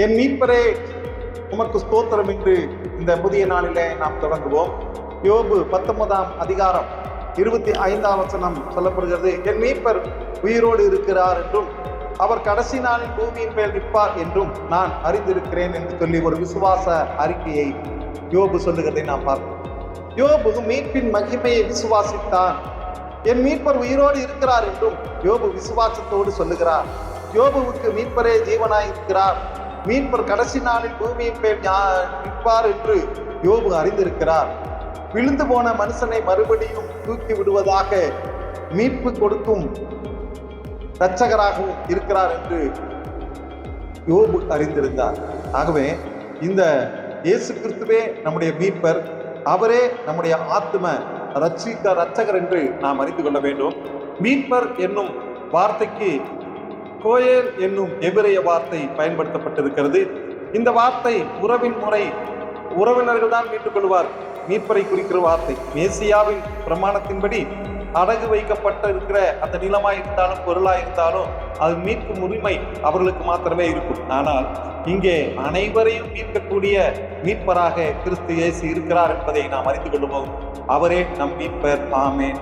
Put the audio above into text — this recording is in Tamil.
என் மீட்பரே உமக்கு ஸ்தோத்திரம் என்று இந்த புதிய நாளிலே நாம் தொடங்குவோம். யோபு 19ஆம் அதிகாரம் 25ஆம் வசனம் சொல்லப்படுகிறது. என் மீட்பர் உயிரோடு இருக்கிறார் என்றும் அவர் கடைசி நாளில் பூமியின் மேல் நிற்பார் என்றும் நான் அறிந்திருக்கிறேன் என்று சொல்லி ஒரு விசுவாச அறிக்கையை யோபு சொல்லுகிறதை நாம் பார்க்கிறோம். யோபு மீட்பின் மகிமையை விசுவாசித்தான். என் மீட்பர் உயிரோடு இருக்கிறார் என்றும் யோபு விசுவாசத்தோடு சொல்லுகிறார். யோபுவுக்கு மீட்பரே ஜீவனாய் இருக்கிறார். மீட்பர் கடைசி நாளில் பூமியின் மேல் நிற்பார் என்று யோபு அறிந்திருக்கிறார். விழுந்து போன மனுஷனை மறுபடியும் தூக்கி விடுவதாக மீட்பு கொடுக்கும் இரட்சகராகவும் இருக்கிறார் என்று யோபு அறிந்திருந்தார். ஆகவே இந்த இயேசு கிறிஸ்துவே நம்முடைய மீட்பர், அவரே நம்முடைய ஆத்தும இரட்சகர் என்று நாம் அறிந்து கொள்ள வேண்டும். மீட்பர் என்னும் வார்த்தைக்கு கோயேல் என்னும் எபிரேய வார்த்தை பயன்படுத்தப்பட்டிருக்கிறது. இந்த வார்த்தை உறவின் முறை, உறவினர்கள் தான் மீட்டுக் கொள்வார். மீட்பரை குறிக்கிற வார்த்தை மேசியாவின் பிரமாணத்தின்படி அடகு வைக்கப்பட்டிருக்கிற அந்த நிலமாய் இருந்தாலும் பொருளாய் இருந்தாலும் அது மீட்கும் உரிமை அவர்களுக்கு மாத்திரமே இருக்கும். ஆனால் இங்கே அனைவரையும் மீட்கக்கூடிய மீட்பராக கிறிஸ்து இயேசு இருக்கிறார் என்பதை நாம் அறிந்து கொள்வோம். அவரே நம் மீட்பர். ஆமென்.